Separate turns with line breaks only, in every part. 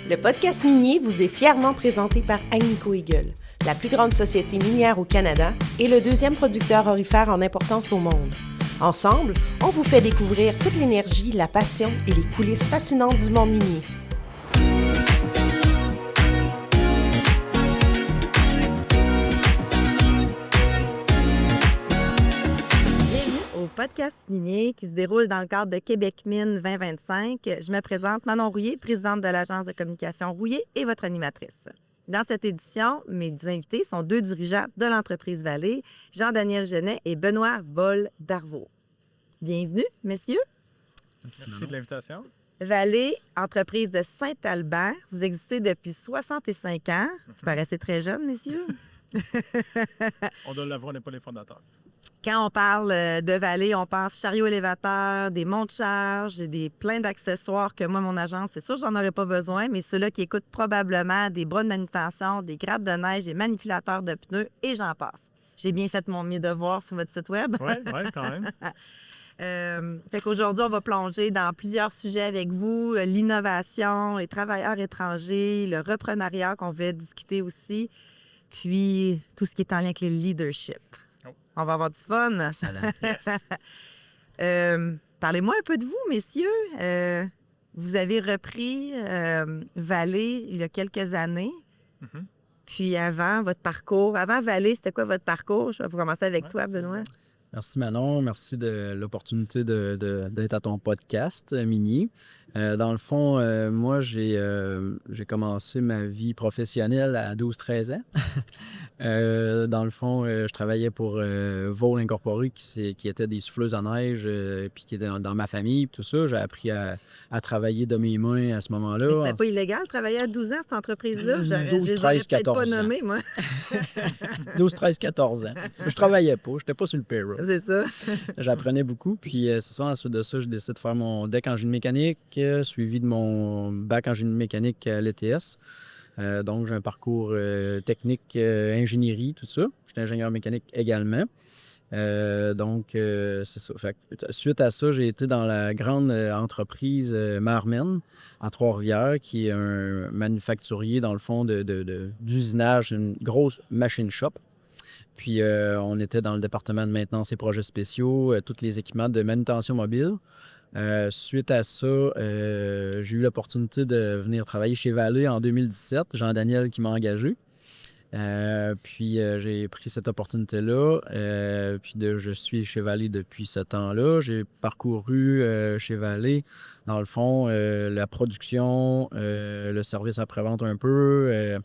Le podcast minier vous est fièrement présenté par Agnico Eagle, la plus grande société minière au Canada et le deuxième producteur aurifère en importance au monde. Ensemble, on vous fait découvrir toute l'énergie, la passion et les coulisses fascinantes du monde minier.
Au podcast minier qui se déroule dans le cadre de Québec Mine 2025. Je me présente Manon Rouillé, présidente de l'agence de communication Rouillé et votre animatrice. Dans cette édition, mes invités sont deux dirigeants de l'entreprise Vallée, Jean-Daniel Genet et Benoît Vol-Darvaux. Bienvenue, messieurs.
Merci de l'invitation.
Vallée, entreprise de Saint-Albert. Vous existez depuis 65 ans. Vous paraissez très jeune, messieurs.
On doit l'avouer, on n'est pas les fondateurs.
Quand on parle de Vallée, on pense chariot élévateur, des monts de charge, plein d'accessoires que moi, mon agence, c'est sûr, j'en aurais pas besoin, mais ceux-là qui écoutent probablement des bras de manutention, des grattes de neige, des manipulateurs de pneus et j'en passe. J'ai bien fait mes devoirs sur votre site web.
Oui, quand même.
Fait qu'aujourd'hui, on va plonger dans plusieurs sujets avec vous, l'innovation, les travailleurs étrangers, le reprenariat qu'on va discuter aussi, puis tout ce qui est en lien avec le leadership. On va avoir du fun.
Yes.
Parlez-moi un peu de vous, messieurs. Vous avez repris Vallée il y a quelques années.
Mm-hmm.
Puis avant, votre parcours. Avant Vallée, c'était quoi votre parcours? Je vais commencer avec toi, Benoît.
Merci Manon, merci de l'opportunité d'être à ton podcast minier. Dans le fond, moi, j'ai commencé ma vie professionnelle à 12-13 ans. Dans le fond, je travaillais pour Vol Incorporé, qui était des souffleuses à neige, puis qui était dans ma famille, tout ça. J'ai appris à travailler de mes mains à ce moment-là.
Mais c'était pas illégal de travailler à 12 ans, cette entreprise-là?
12, 13, 14
pas
ans.
nommé, moi.
12, 13, 14 ans. Je travaillais pas, j'étais pas sur le payroll.
C'est ça.
J'apprenais beaucoup, puis c'est ça, ensuite de ça, j'ai décidé de faire mon DEC en génie mécanique, suivi de mon bac en génie mécanique à l'ETS. Donc, j'ai un parcours technique, ingénierie, tout ça. J'étais ingénieur mécanique également. C'est ça. Fait que, suite à ça, j'ai été dans la grande entreprise Marmen, à Trois-Rivières, qui est un manufacturier, dans le fond, d'usinage, une grosse machine shop. Puis, on était dans le département de maintenance et projets spéciaux, tous les équipements de manutention mobile. Suite à ça, j'ai eu l'opportunité de venir travailler chez Vallée en 2017. Jean-Daniel qui m'a engagé. Puis, j'ai pris cette opportunité-là. Je suis chez Vallée depuis ce temps-là. J'ai parcouru chez Vallée, dans le fond, la production, le service après-vente un peu,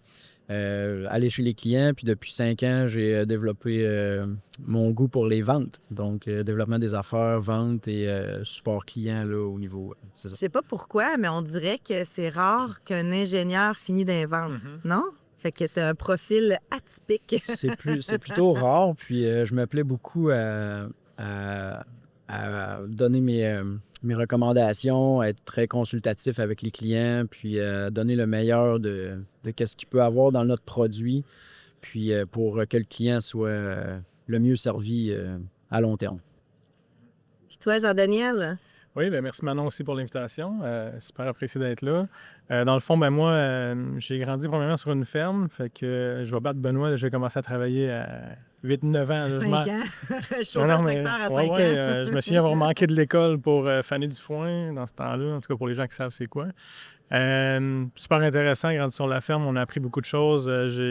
aller chez les clients. Puis depuis 5 ans, j'ai développé mon goût pour les ventes. Donc, développement des affaires, ventes et support client là, au niveau... c'est ça.
Je sais pas pourquoi, mais on dirait que c'est rare qu'un ingénieur finit d'inventer, non? Fait que tu as un profil atypique.
C'est plutôt rare. Puis, je me plais beaucoup à donner mes recommandations, être très consultatif avec les clients, puis donner le meilleur de ce qu'il peut avoir dans notre produit, puis pour que le client soit le mieux servi à long terme.
Puis toi, Jean-Daniel?
Oui, bien, merci Manon aussi pour l'invitation. Super apprécié d'être là. Dans le fond, moi, j'ai grandi premièrement sur une ferme. Fait que je vais battre Benoît. J'ai commencé à travailler à 8-9 ans.
5 ans. Chauffeur tracteur à 5 ans.
Je me souviens avoir manqué de l'école pour faner du foin dans ce temps-là. En tout cas, pour les gens qui savent c'est quoi. Super intéressant, grandi sur la ferme. On a appris beaucoup de choses.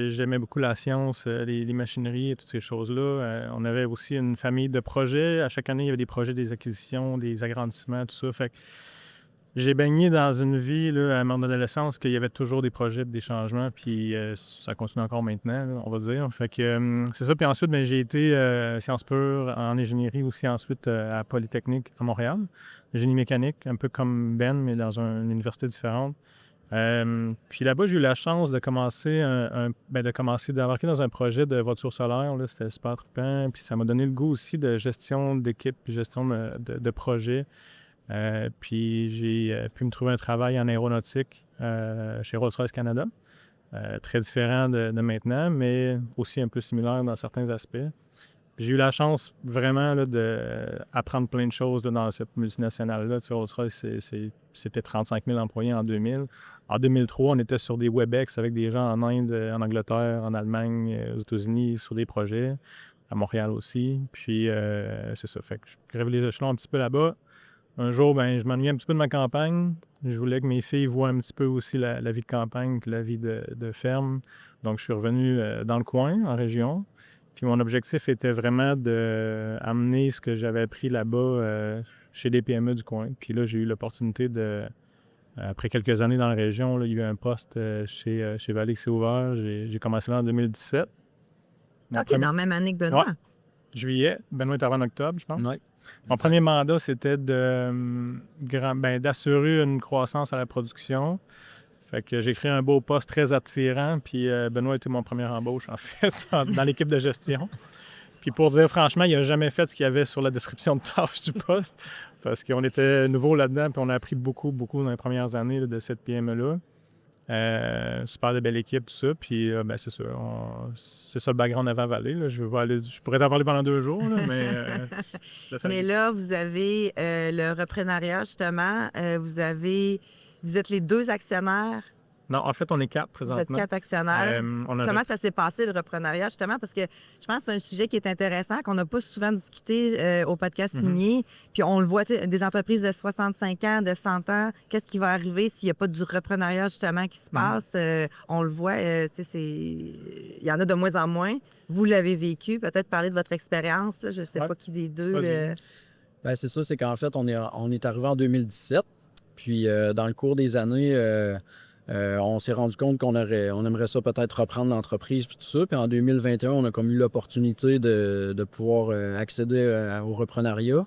J'aimais beaucoup la science, les machineries et toutes ces choses-là. On avait aussi une famille de projets. À chaque année, il y avait des projets, des acquisitions, des agrandissements, tout ça. Fait que j'ai baigné dans une vie là, à mon adolescence qu'il y avait toujours des projets, des changements, puis ça continue encore maintenant, là, on va dire. Fait que c'est ça. Puis ensuite, j'ai été sciences pures en ingénierie aussi ensuite à Polytechnique à Montréal. Génie mécanique, un peu comme Ben, mais dans une université différente. Puis là-bas, j'ai eu la chance de commencer d'embarquer dans un projet de voiture solaire. Là, c'était super trippant. Puis ça m'a donné le goût aussi de gestion d'équipe, puis gestion de projet. Puis j'ai pu me trouver un travail en aéronautique chez Rolls-Royce Canada. Très différent de maintenant, mais aussi un peu similaire dans certains aspects. J'ai eu la chance vraiment là, d'apprendre plein de choses là, dans cette multinationale-là. Tu sais, Rolls-Royce, c'était 35 000 employés en 2000. En 2003, on était sur des WebEx avec des gens en Inde, en Angleterre, en Allemagne, aux États-Unis, sur des projets, à Montréal aussi. Puis, c'est ça. Fait que je grève les échelons un petit peu là-bas. Un jour, ben, je m'ennuyais un petit peu de ma campagne. Je voulais que mes filles voient un petit peu aussi la vie de campagne que la vie de ferme. Donc, je suis revenu dans le coin, en région. Puis mon objectif était vraiment d'amener ce que j'avais appris là-bas chez des PME du coin. Puis là, j'ai eu l'opportunité après quelques années dans la région, là, il y a eu un poste chez Vallée qui s'est ouvert. J'ai commencé là en 2017.
OK, dans la même année que Benoît.
Ouais. Juillet. Benoît est arrivé en octobre, je pense.
Ouais.
Mon premier mandat, c'était d'assurer une croissance à la production. Fait que j'ai créé un beau poste très attirant, puis Benoît était mon premier embauche, en fait, dans l'équipe de gestion. Puis pour dire franchement, il n'a jamais fait ce qu'il y avait sur la description de tâches du poste, parce qu'on était nouveau là-dedans, puis on a appris beaucoup, beaucoup dans les premières années là, de cette PME-là. Super de belle équipe, tout ça. Puis, ben, c'est ça. C'est ça le background avant Vallée. Là. Je pourrais t'en parler pendant 2 jours, là, mais...
Mais là, vous avez le reprenariat, justement. Vous êtes les 2 actionnaires.
Non, en fait, on est 4 présentement.
Vous êtes 4 actionnaires. Comment ça s'est passé, le reprenariat, justement? Parce que je pense que c'est un sujet qui est intéressant, qu'on n'a pas souvent discuté au podcast minier. Puis on le voit, des entreprises de 65 ans, de 100 ans, qu'est-ce qui va arriver s'il n'y a pas du reprenariat, justement, qui se passe? On le voit, il y en a de moins en moins. Vous l'avez vécu. Peut-être parler de votre expérience. Là. Je ne sais pas qui des deux.
Bien, c'est ça, c'est qu'en fait, on est arrivé en 2017. Puis, dans le cours des années... on s'est rendu compte qu'on aimerait ça peut-être reprendre l'entreprise puis tout ça. Puis en 2021, on a comme eu l'opportunité de pouvoir accéder au reprenariat.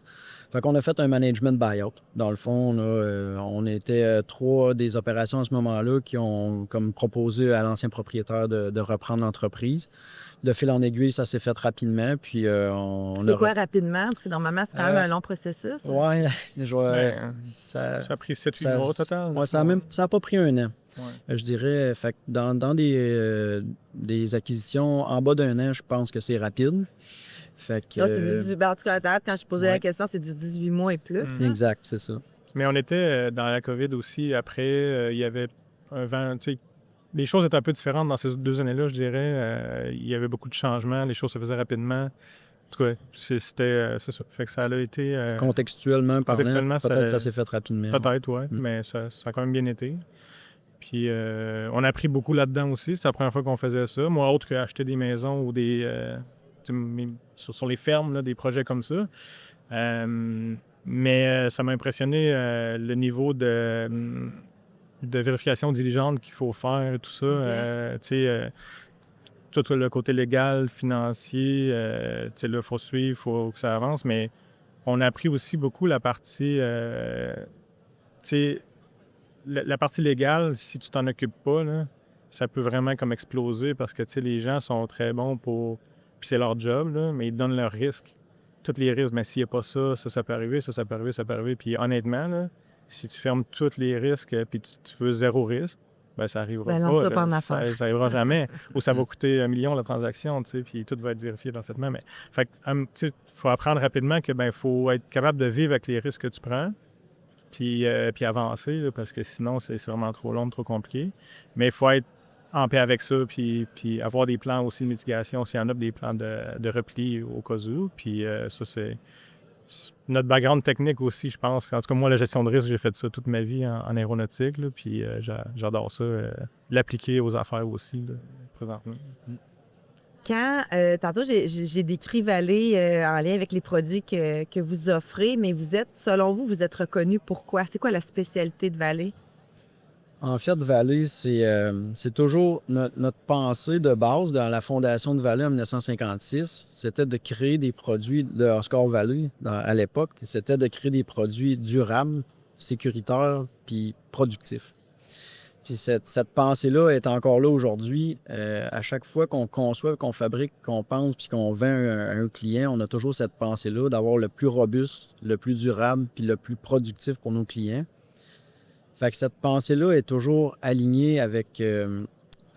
Fait qu'on a fait un management buyout. Dans le fond, on était 3 des opérations à ce moment-là qui ont comme proposé à l'ancien propriétaire de reprendre l'entreprise. De fil en aiguille, ça s'est fait rapidement. Puis
c'est quoi rapidement? Parce que normalement, c'est quand même un long processus.
Oui,
ça a pris 7-8 mois au total.
Ouais, ça n'a pas pris 1 an.
Ouais.
Je dirais, fait que dans des acquisitions en bas d'1 an, je pense que c'est rapide. Fait que,
là, c'est en tout cas, quand je posais la question, c'est du 18 mois et plus.
Exact, c'est ça.
Mais on était dans la COVID aussi. Après, il y avait un vent. Les choses étaient un peu différentes dans ces 2 années-là, je dirais. Il y avait beaucoup de changements. Les choses se faisaient rapidement. En tout cas, c'est ça. Fait que ça a été...
Contextuellement parlant, peut-être ça s'est fait rapidement.
Peut-être, oui. Mais ça a quand même bien été. Puis on a appris beaucoup là-dedans aussi. C'était la première fois qu'on faisait ça. Moi, autre qu'acheter des maisons ou sur les fermes, là, des projets comme ça. Mais ça m'a impressionné le niveau de vérification diligente qu'il faut faire et tout ça. Tout le côté légal, financier, là, il faut suivre, il faut que ça avance. Mais on a appris aussi beaucoup la partie... la partie légale, si tu t'en occupes pas, là, ça peut vraiment comme exploser parce que les gens sont très bons pour... Puis c'est leur job, là, mais ils donnent leurs risques. Tous les risques, mais s'il n'y a pas ça peut arriver, ça peut arriver, ça peut arriver. Puis honnêtement, là, si tu fermes tous les risques puis tu veux 0 risque, ben ça n'arrivera pas. Ça n'arrivera jamais. Ou ça va coûter 1 million la transaction, puis tout va être vérifié parfaitement. Mais fait il faut apprendre rapidement que faut être capable de vivre avec les risques que tu prends. Puis avancer, là, parce que sinon, c'est vraiment trop long, trop compliqué. Mais il faut être en paix avec ça, puis avoir des plans aussi de mitigation, s'il y en a des plans de repli au cas où. Puis ça, c'est notre background technique aussi, je pense. En tout cas, moi, la gestion de risque, j'ai fait ça toute ma vie en aéronautique, là, puis j'adore ça, l'appliquer aux affaires aussi, là, présentement.
Quand, tantôt, j'ai décrit Vallée en lien avec les produits que vous offrez, mais selon vous, vous êtes reconnu pourquoi? C'est quoi la spécialité de Vallée?
En fait, Vallée, c'est toujours notre pensée de base dans la fondation de Vallée en 1956. C'était de créer des produits de Oscar Vallée à l'époque. C'était de créer des produits durables, sécuritaires puis productifs. Puis cette pensée-là est encore là aujourd'hui. À chaque fois qu'on conçoit, qu'on fabrique, qu'on pense puis qu'on vend à un client, on a toujours cette pensée-là d'avoir le plus robuste, le plus durable puis le plus productif pour nos clients. Fait que cette pensée-là est toujours alignée avec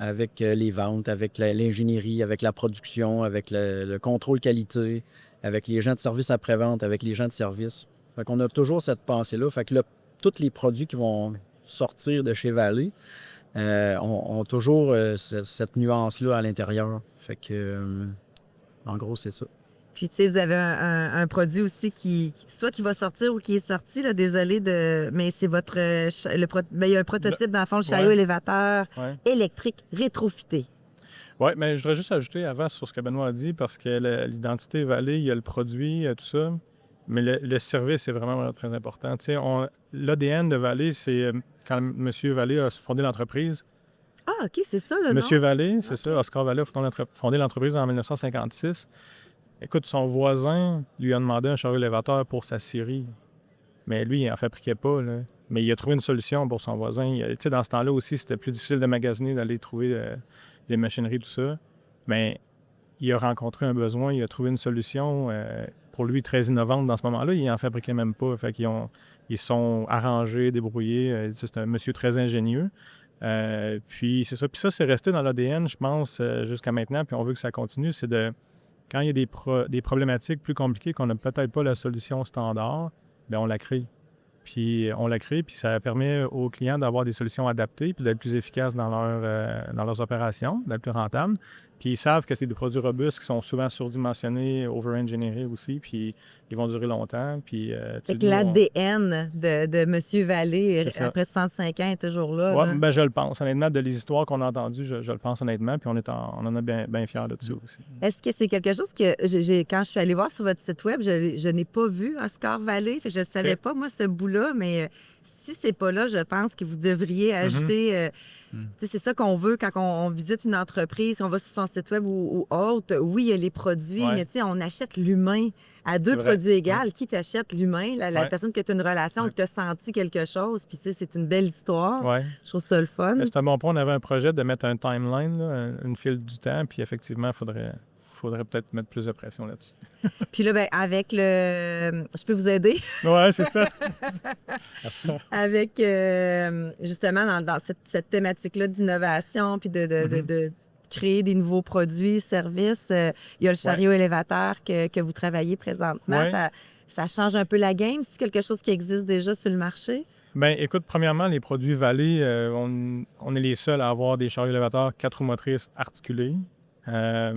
avec les ventes, avec l'ingénierie, avec la production, avec le contrôle qualité, avec les gens de service après-vente, avec les gens de service. Fait qu'on a toujours cette pensée-là. Fait que là, tous les produits qui vont sortir de chez Vallée ont toujours cette nuance-là à l'intérieur. Fait que, en gros, c'est ça.
Puis, tu sais, vous avez un produit aussi soit qui va sortir ou qui est sorti, là, désolé mais c'est votre... il y a un prototype, dans le fond, le chariot élévateur électrique rétrofité.
Oui, mais je voudrais juste ajouter avant sur ce que Benoît a dit, parce que l'identité Vallée, il y a le produit, tout ça, mais le service est vraiment très important. Tu sais, l'ADN de Vallée, c'est quand M. Vallée a fondé l'entreprise.
Ah, OK, c'est ça, le nom?
M. Vallée, c'est ça, Oscar Vallée a fondé l'entreprise en 1956. Écoute, son voisin lui a demandé un chariot élévateur pour sa scierie. Mais lui, il n'en fabriquait pas, là. Mais il a trouvé une solution pour son voisin. Tu sais, dans ce temps-là aussi, c'était plus difficile de magasiner, d'aller trouver des machineries, tout ça. Mais il a rencontré un besoin, il a trouvé une solution pour lui très innovante dans ce moment-là. Il n'en fabriquait même pas. Fait ils sont arrangés, débrouillés. C'est un monsieur très ingénieux. Puis c'est ça. Puis ça, c'est resté dans l'ADN, je pense, jusqu'à maintenant. Puis on veut que ça continue. C'est quand il y a des problématiques plus compliquées qu'on n'a peut-être pas la solution standard, bien, on la crée. Puis ça permet aux clients d'avoir des solutions adaptées puis d'être plus efficaces dans leurs opérations, d'être plus rentables. Puis ils savent que c'est des produits robustes qui sont souvent surdimensionnés, over-engineerés aussi, puis ils vont durer longtemps. Puis,
fait que l'ADN de M. Vallée, après 65 ans, est toujours là.
Oui, ben, je le pense. Honnêtement, de les histoires qu'on a entendues, je le pense honnêtement, puis on en est bien fiers de ça aussi.
Est-ce que c'est quelque chose que, quand je suis allée voir sur votre site web, je n'ai pas vu Oscar Vallée, fait que je ne savais pas, moi, ce bout-là, mais si c'est pas là, je pense que vous devriez ajouter... C'est ça qu'on veut quand on visite une entreprise, on va sur son site web ou autre. Oui, il y a les produits, mais on achète l'humain à deux produits égaux. Qui t'achète l'humain? La personne que tu as une relation, que tu as senti quelque chose, puis c'est une belle histoire. Je trouve ça le fun.
C'est un bon point. On avait un projet de mettre un timeline, là, une file du temps, puis effectivement, il faudrait peut-être mettre plus de pression là-dessus.
Puis là, avec le... Je peux vous aider?
Oui, c'est ça. Merci.
Avec, justement, dans cette thématique-là d'innovation, puis de créer des nouveaux produits, services, il y a le chariot élévateur que vous travaillez présentement. Ça change un peu la game? C'est quelque chose qui existe déjà sur le marché?
Bien, écoute, premièrement, les produits Vallée, on est les seuls à avoir des chariots élévateurs 4 roues motrices articulés. Ça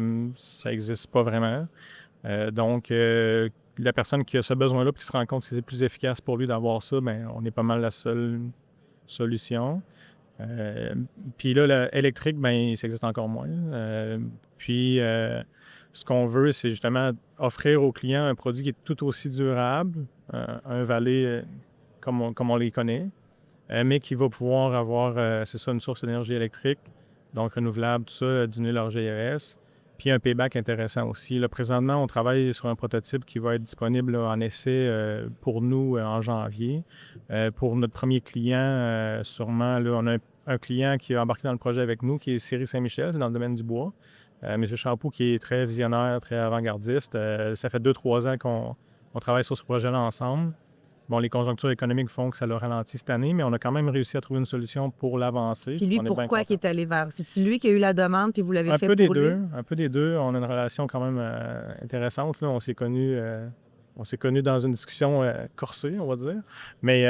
n'existe pas vraiment. Donc, la personne qui a ce besoin-là puis qui se rend compte que c'est plus efficace pour lui d'avoir ça, bien, on est pas mal la seule solution. Puis là, l'électrique, bien, ça existe encore moins. Puis, ce qu'on veut, c'est justement offrir aux clients un produit qui est tout aussi durable, un Vallée comme on les connaît, mais qui va pouvoir avoir, c'est ça, une source d'énergie électrique, donc renouvelable, tout ça, diminuer leur GES. Puis un payback intéressant aussi. Là, présentement, on travaille sur un prototype qui va être disponible là, en essai pour nous en janvier. Pour notre premier client, sûrement, là, on a un client qui a embarqué dans le projet avec nous, qui est Cyril Saint-Michel, dans le domaine du bois. M. Champoux, qui est très visionnaire, très avant-gardiste. Ça fait 2-3 ans qu'on travaille sur ce projet-là ensemble. Bon, les conjonctures économiques font que ça l'a ralenti cette année, mais on a quand même réussi à trouver une solution pour l'avancer.
Puis lui, pourquoi il est allé vers? C'est-tu lui qui a eu la demande puis vous l'avez fait pour lui?
Un peu des deux. On a une relation quand même intéressante. Là. On s'est connus dans une discussion corsée, on va dire. Mais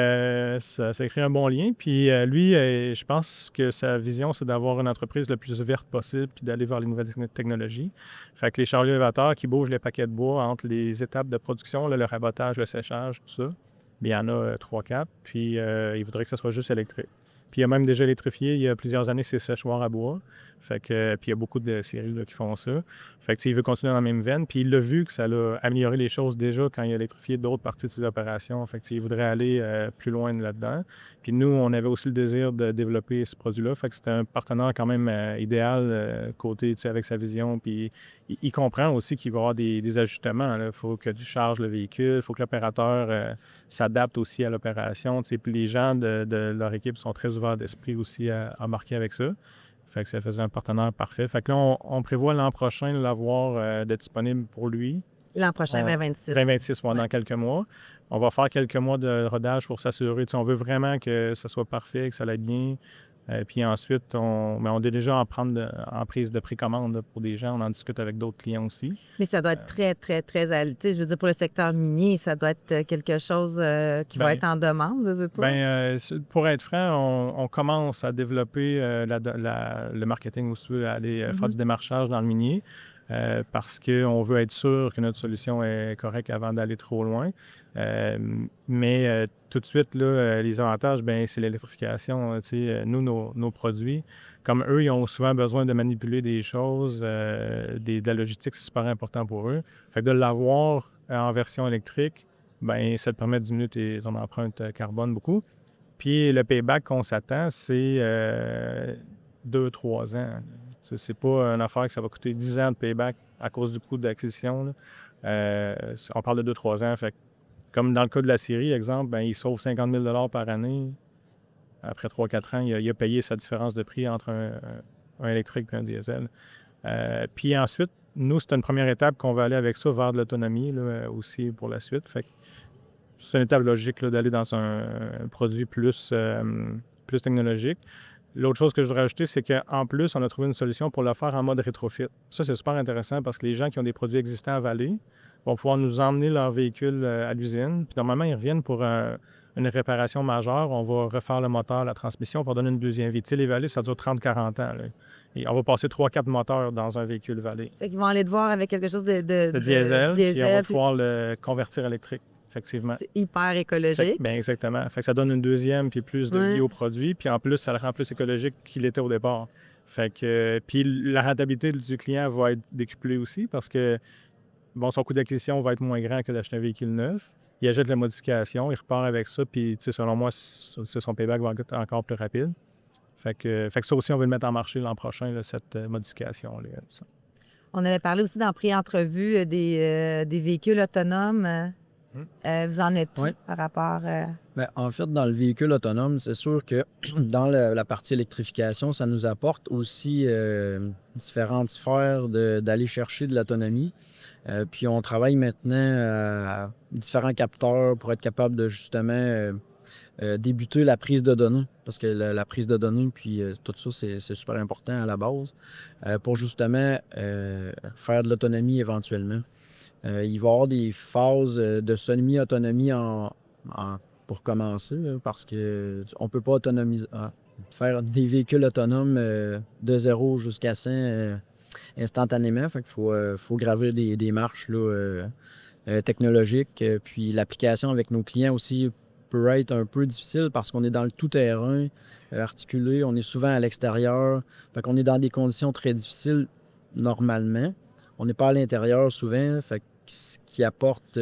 ça fait créer un bon lien. Puis lui, je pense que sa vision, c'est d'avoir une entreprise le plus verte possible puis d'aller vers les nouvelles technologies. Fait que les chariots élévateurs qui bougent les paquets de bois entre les étapes de production, là, le rabotage, le séchage, tout ça, bien, il y en a 3-4, puis il voudrait que ça soit juste électrique. Puis il y a même déjà électrifié, il y a plusieurs années, c'est séchoir à bois. Fait que, puis il y a beaucoup de séries là, qui font ça. Fait que il veut continuer dans la même veine. Puis il l'a vu que ça a amélioré les choses déjà quand il a électrifié d'autres parties de ses opérations. Fait que il voudrait aller plus loin là-dedans. Puis nous, on avait aussi le désir de développer ce produit-là. Fait que c'était un partenaire quand même idéal côté, avec sa vision. Puis il comprend aussi qu'il va y avoir des ajustements. Il faut que tu charges le véhicule, il faut que l'opérateur s'adapte aussi à l'opération. Puis les gens de leur équipe sont très ouverts d'esprit aussi à embarquer avec ça. Fait que ça faisait un partenaire parfait. Fait que là, on prévoit l'an prochain l'avoir d'être disponible pour lui.
L'an prochain, 2026.
2026, dans quelques mois. On va faire quelques mois de rodage pour s'assurer. On veut vraiment que ça soit parfait, que ça aille bien. Puis ensuite, on est déjà en prise de précommande là, pour des gens. On en discute avec d'autres clients aussi.
Mais ça doit être très, très, très... Tu sais, je veux dire, pour le secteur minier, ça doit être quelque chose qui va être en demande, veux pas?
Pour être franc, on commence à développer le marketing aussi, à aller faire du démarchage dans le minier. Parce qu'on veut être sûr que notre solution est correcte avant d'aller trop loin. Mais tout de suite, là, les avantages, c'est l'électrification. Nous, nos produits, comme eux, ils ont souvent besoin de manipuler des choses, de la logistique, c'est super important pour eux. Fait que de l'avoir en version électrique, ça te permet de diminuer ton empreinte carbone beaucoup. Puis le payback qu'on s'attend, c'est 2-3 ans. C'est pas une affaire que ça va coûter 10 ans de payback à cause du coût d'acquisition. On parle de 2-3 ans. Fait que, comme dans le cas de la Syrie, exemple, il sauve 50 000 par année. Après 3-4 ans, il a payé sa différence de prix entre un électrique et un diesel. Puis ensuite, nous, c'est une première étape qu'on va aller avec ça vers de l'autonomie là, aussi pour la suite. Fait que c'est une étape logique là, d'aller dans un produit plus technologique. L'autre chose que je voudrais ajouter, c'est qu'en plus, on a trouvé une solution pour le faire en mode rétrofit. Ça, c'est super intéressant parce que les gens qui ont des produits existants à Vallée vont pouvoir nous emmener leur véhicule à l'usine. Puis normalement, ils reviennent pour une réparation majeure. On va refaire le moteur, la transmission pour donner une deuxième vie. Tu sais, les Vallées, ça dure 30-40 ans. Là. Et on va passer 3-4 moteurs dans un véhicule Vallée.
Fait qu'ils vont aller te voir avec quelque chose de
diesel, puis on va pouvoir le convertir électrique. Effectivement.
C'est hyper écologique.
Exactement. Fait que ça donne une deuxième puis plus de vie au produit. Puis en plus, ça le rend plus écologique qu'il était au départ. Fait que, puis la rentabilité du client va être décuplée aussi parce que son coût d'acquisition va être moins grand que d'acheter un véhicule neuf. Il achète la modification, il repart avec ça. Puis selon moi, son payback va être encore plus rapide. Fait que ça aussi, on va le mettre en marché l'an prochain, là, cette modification-là.
On avait parlé aussi dans pré-entrevue des véhicules autonomes. Vous en êtes où par rapport...
En fait, dans le véhicule autonome, c'est sûr que dans la partie électrification, ça nous apporte aussi différentes sphères d'aller chercher de l'autonomie. Puis on travaille maintenant à différents capteurs pour être capable de justement débuter la prise de données. Parce que la prise de données, puis tout ça, c'est super important à la base pour justement faire de l'autonomie éventuellement. Il va y avoir des phases de semi-autonomie pour commencer, là, parce qu'on ne peut pas faire des véhicules autonomes de 0 jusqu'à 100 instantanément. Fait qu'il faut gravir des marches là, technologiques. Puis l'application avec nos clients aussi peut être un peu difficile parce qu'on est dans le tout-terrain articulé. On est souvent à l'extérieur. Fait qu'on est dans des conditions très difficiles normalement. On n'est pas à l'intérieur souvent. Fait ce qui apporte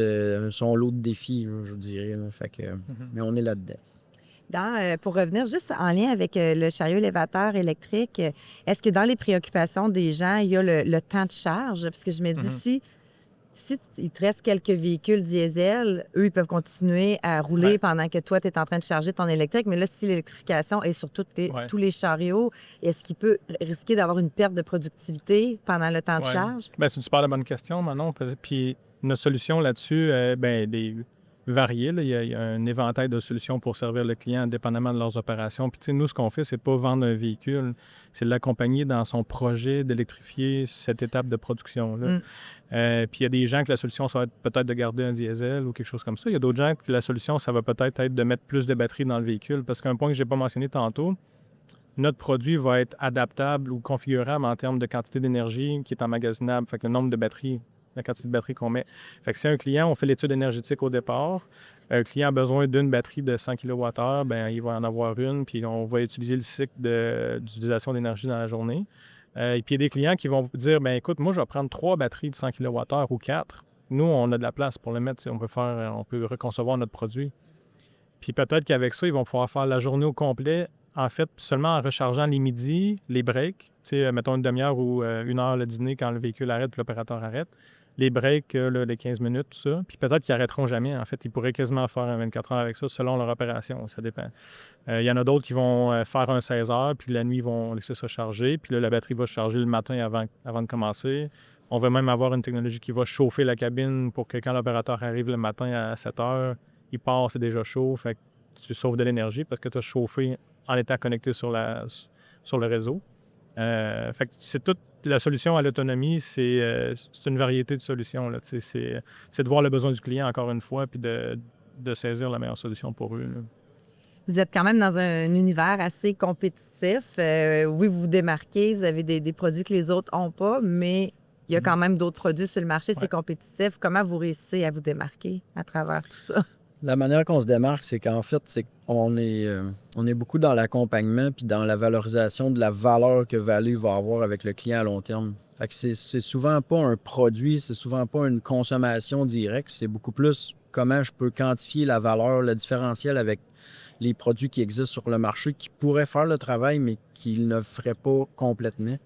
son lot de défis, là, je vous dirais. Là. Fait que, mais on est là-dedans.
Pour revenir juste en lien avec le chariot élévateur électrique, est-ce que dans les préoccupations des gens, il y a le temps de charge? Parce que je me dis, si il te reste quelques véhicules diesel, eux, ils peuvent continuer à rouler pendant que toi, tu es en train de charger ton électrique. Mais là, si l'électrification est sur tous les chariots, est-ce qu'il peut risquer d'avoir une perte de productivité pendant le temps de charge?
C'est une super bonne question, Manon. Puis notre solution là-dessus, des variés. Là. Il y a un éventail de solutions pour servir le client indépendamment de leurs opérations. Puis, nous, ce qu'on fait, c'est pas vendre un véhicule, c'est l'accompagner dans son projet d'électrifier cette étape de production. Là. Puis, il y a des gens que la solution, ça va être peut-être de garder un diesel ou quelque chose comme ça. Il y a d'autres gens que la solution, ça va peut-être être de mettre plus de batterie dans le véhicule. Parce qu'un point que je n'ai pas mentionné tantôt, notre produit va être adaptable ou configurable en termes de quantité d'énergie qui est emmagasinable. Fait que le nombre de batteries, la quantité de batterie qu'on met. Fait que si un client, on fait l'étude énergétique au départ, un client a besoin d'une batterie de 100 kWh, il va en avoir une, puis on va utiliser le cycle d'utilisation d'énergie dans la journée. Et puis il y a des clients qui vont dire, écoute, moi, je vais prendre 3 batteries de 100 kWh ou 4. Nous, on a de la place pour le mettre. On peut reconcevoir notre produit. Puis peut-être qu'avec ça, ils vont pouvoir faire la journée au complet, en fait, seulement en rechargeant les midis, les breaks, mettons une demi-heure ou 1 heure le dîner quand le véhicule arrête puis l'opérateur arrête. Les breaks, les 15 minutes, tout ça. Puis peut-être qu'ils n'arrêteront jamais. En fait, ils pourraient quasiment faire un 24 heures avec ça selon leur opération. Ça dépend. Il y en a d'autres qui vont faire un 16 heures, puis la nuit, ils vont laisser ça charger. Puis là, la batterie va se charger le matin avant de commencer. On va même avoir une technologie qui va chauffer la cabine pour que quand l'opérateur arrive le matin à 7 heures, il part, c'est déjà chaud. Fait que tu sauves de l'énergie parce que tu as chauffé en étant connecté sur le réseau. Fait que c'est toute la solution à l'autonomie, c'est une variété de solutions. Là, c'est de voir le besoin du client encore une fois, puis de saisir la meilleure solution pour eux. Là.
Vous êtes quand même dans un univers assez compétitif. Oui, vous vous démarquez, vous avez des produits que les autres n'ont pas, mais il y a quand même d'autres produits sur le marché, c'est compétitif. Comment vous réussissez à vous démarquer à travers tout ça?
La manière qu'on se démarque, c'est qu'en fait, on est beaucoup dans l'accompagnement puis dans la valorisation de la valeur que Value va avoir avec le client à long terme. Fait que c'est souvent pas un produit, c'est souvent pas une consommation directe, c'est beaucoup plus comment je peux quantifier la valeur, le différentiel avec les produits qui existent sur le marché qui pourraient faire le travail, mais qu'ils ne feraient pas complètement.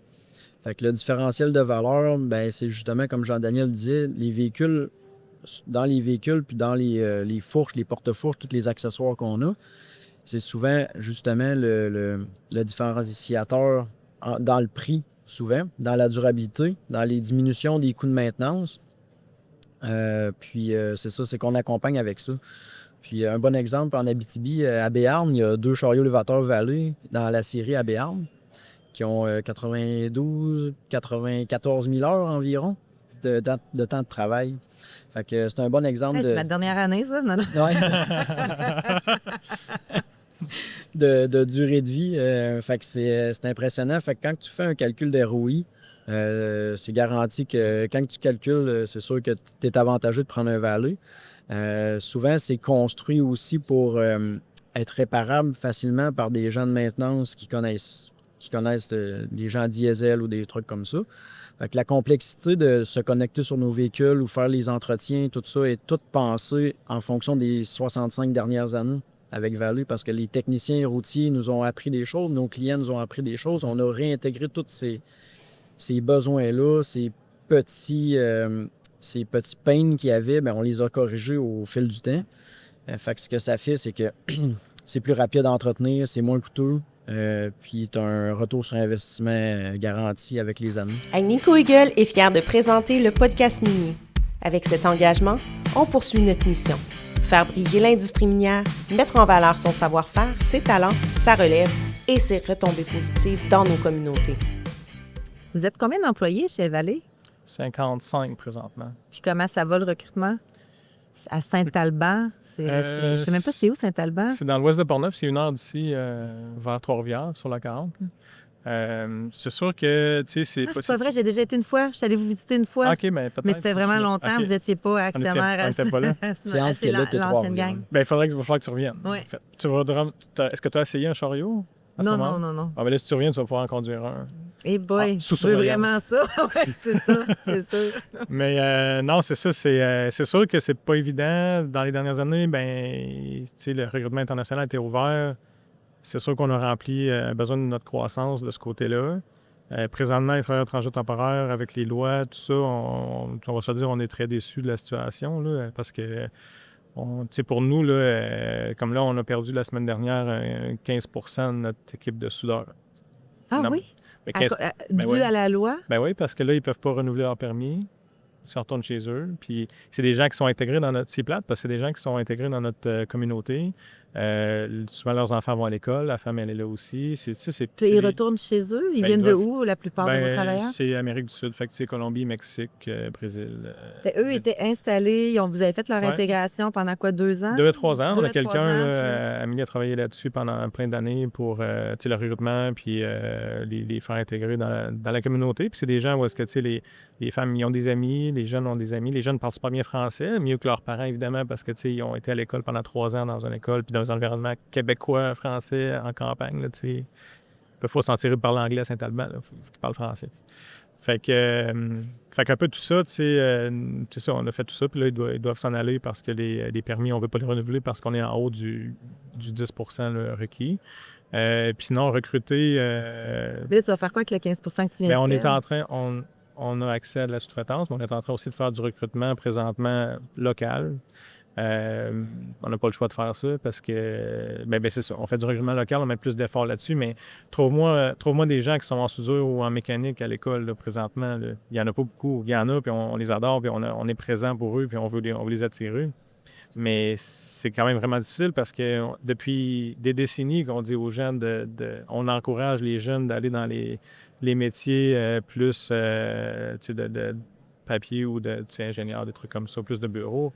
Fait que le différentiel de valeur, ben c'est justement, comme Jean-Daniel disait, dans les véhicules, puis dans les fourches, les porte-fourches, tous les accessoires qu'on a, c'est souvent justement le différenciateur dans le prix, souvent, dans la durabilité, dans les diminutions des coûts de maintenance. C'est ça, c'est qu'on accompagne avec ça. Puis un bon exemple, en Abitibi, à Béarn, il y a 2 chariots élévateurs Vallée dans la série à Béarn qui ont 94 000 heures environ de temps de travail. Fait que c'est un bon exemple
C'est ma dernière année, ça? Non, non.
Ouais. de durée de vie. Fait que c'est impressionnant. Fait que quand tu fais un calcul de ROI, c'est garanti que quand tu calcules, c'est sûr que tu es avantageux de prendre un Vallée. Souvent, c'est construit aussi pour être réparable facilement par des gens de maintenance qui connaissent des gens diesel ou des trucs comme ça. Fait que la complexité de se connecter sur nos véhicules ou faire les entretiens, tout ça est tout pensé en fonction des 65 dernières années avec Value parce que les techniciens routiers nous ont appris des choses, nos clients nous ont appris des choses. On a réintégré tous ces besoins-là, ces petits pains qu'il y avait, bien, on les a corrigés au fil du temps. Fait que ce que ça fait, c'est que c'est plus rapide à entretenir, c'est moins coûteux. Puis tu as un retour sur investissement garanti avec les années.
Agnico Eagle est fier de présenter le podcast minier. Avec cet engagement, on poursuit notre mission. Faire briller l'industrie minière, mettre en valeur son savoir-faire, ses talents, sa relève et ses retombées positives dans nos communautés.
Vous êtes combien d'employés chez Vallée?
55 présentement.
Puis comment ça va le recrutement? À Saint-Alban, je sais même pas c'est où Saint-Alban.
C'est dans l'ouest de Portneuf, c'est 1 heure d'ici vers Trois-Rivières, sur la 40. C'est sûr que, tu sais,
c'est pas vrai, j'ai déjà été une fois. Je suis allée vous visiter une fois.
OK, mais peut-être.
Mais ça fait vraiment longtemps,
OK.
Vous n'étiez pas actionnaire
On était pas là.
C'est entre que là, t'es
l'ancienne gang.
Trois-Rivières.
Bien, il va falloir que tu reviennes.
Oui.
En fait. Est-ce que tu as essayé un chariot?
Non.
Ah, ben là, si tu reviens, tu vas pouvoir en conduire un.
Eh boy,
sous
je veux
surveillance.
vraiment ça. Oui, c'est ça, c'est sûr.
Mais non, c'est ça. C'est sûr que c'est pas évident. Dans les dernières années, ben, tu sais, le recrutement international a été ouvert. C'est sûr qu'on a rempli besoin de notre croissance de ce côté-là. Présentement, les travailleurs étrangers temporaires, avec les lois, tout ça, on va se dire on est très déçus de la situation, là, parce que tu sais, pour nous, là, comme là, on a perdu la semaine dernière 15 % de notre équipe de soudeurs.
Ah
Non,
oui?
mais 15
Dû
oui.
à la loi?
Ben oui, parce que là, ils ne peuvent pas renouveler leur permis. Ils retournent chez eux. Puis c'est des gens qui sont intégrés dans notre... C'est plate parce que c'est des gens qui sont intégrés dans notre communauté. Souvent, leurs enfants vont à l'école. La femme, elle est là aussi.
Puis ils retournent chez eux? Ils viennent de où, la plupart de vos travailleurs?
C'est Amérique du Sud. Fait que c'est Colombie, Mexique, Brésil.
Eux étaient installés. Vous avez fait leur intégration pendant quoi, 2 ans?
2 à 3 ans. On a
2 à 3
quelqu'un,
ans,
là, Amélie a travaillé là-dessus pendant plein d'années pour le recrutement puis les faire intégrer dans la communauté. Puis c'est des gens où est-ce que les femmes ils ont des amis, les jeunes ont des amis. Les jeunes ne parlent pas bien français, mieux que leurs parents, évidemment, parce que ils ont été à l'école pendant 3 ans dans une école puis dans un environnement québécois, français, en campagne. Là, il faut s'en tirer de parler anglais à Saint-Alban. Il faut qu'ils parlent français. Fait qu'un peu tout ça, c'est ça, on a fait tout ça, puis là, ils doivent s'en aller parce que les permis, on ne veut pas les renouveler parce qu'on est en haut du 10 % là, requis. Puis sinon, recruter...
Mais là, tu vas faire quoi avec le 15 % que tu viens
bien,
de
on est
faire?
en train... On a accès à de la sous-traitance, mais on est en train aussi de faire du recrutement présentement local. On n'a pas le choix de faire ça parce que, ben c'est ça, on fait du recrutement local, on met plus d'efforts là-dessus, mais trouve-moi des gens qui sont en soudure ou en mécanique à l'école là, présentement. Là. Il n'y en a pas beaucoup. Il y en a, puis on les adore, puis on est présent pour eux, puis on veut les attirer. Mais c'est quand même vraiment difficile parce que depuis des décennies qu'on dit aux jeunes on encourage les jeunes d'aller dans les métiers plus tu sais, de papier ou de tu sais, ingénieur, des trucs comme ça, plus de bureau.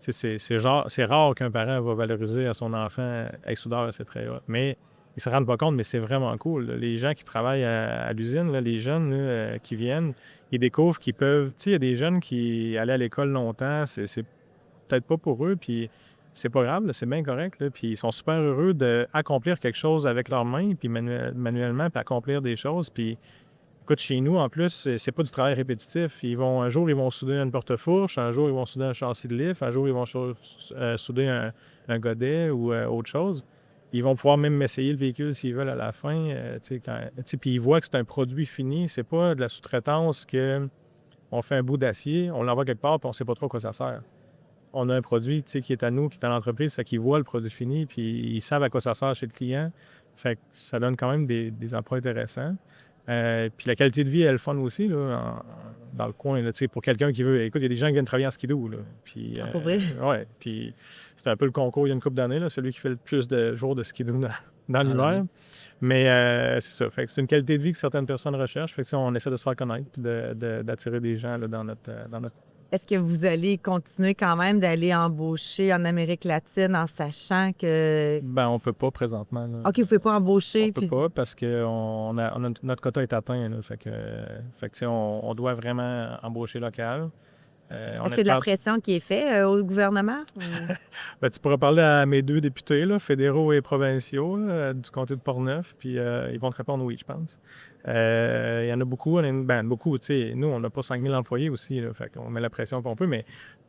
Tu sais, c'est rare qu'un parent va valoriser à son enfant hey, soudeur, c'est très hot. Mais ils se rendent pas compte, mais c'est vraiment cool. Là. Les gens qui travaillent à l'usine, là, les jeunes là, qui viennent, ils découvrent qu'ils peuvent. Tu sais, il y a des jeunes qui allaient à l'école longtemps, c'est peut-être pas pour eux, puis c'est pas grave, là, c'est bien correct. Là, puis ils sont super heureux d'accomplir quelque chose avec leurs mains, puis manuellement, puis accomplir des choses. Puis écoute, chez nous, en plus, c'est pas du travail répétitif. Un jour, ils vont souder une porte-fourche, un jour, ils vont souder un châssis de lift, un jour, ils vont souder un godet ou autre chose. Ils vont pouvoir même essayer le véhicule s'ils veulent à la fin. Puis ils voient que c'est un produit fini. C'est pas de la sous-traitance qu'on fait un bout d'acier, on l'envoie quelque part, puis on sait pas trop à quoi ça sert. On a un produit qui est à nous, qui est à l'entreprise, c'est qu'ils voient le produit fini, puis ils savent à quoi ça sert chez le client. Fait que ça donne quand même des emplois intéressants. Puis la qualité de vie, elle est le fun aussi, là, dans le coin, là, pour quelqu'un qui veut... Écoute, il y a des gens qui viennent travailler en skidoo, là. Puis,
pour vrai?
Ouais, puis c'est un peu le concours il y a une couple d'années, là, celui qui fait le plus de jours de skidoo dans l'hiver. Mais c'est ça, fait que c'est une qualité de vie que certaines personnes recherchent. Fait que on essaie de se faire connaître puis d'attirer des gens là, dans notre...
Est-ce que vous allez continuer quand même d'aller embaucher en Amérique latine en sachant que...
Ben, on peut pas présentement. Là.
OK, vous ne pouvez pas embaucher.
On peut pas parce que notre quota est atteint. Là, fait que on doit vraiment embaucher local.
Est-ce qu'il y a de la pression qui est faite au gouvernement?
Ben, tu pourras parler à mes 2 députés, là, fédéraux et provinciaux, là, du comté de Portneuf, puis ils vont te répondre oui, je pense. Il y en a beaucoup. Beaucoup, tu sais. Nous, on n'a pas 5000 employés aussi, là, fait qu'on met la pression qu'on peut, mais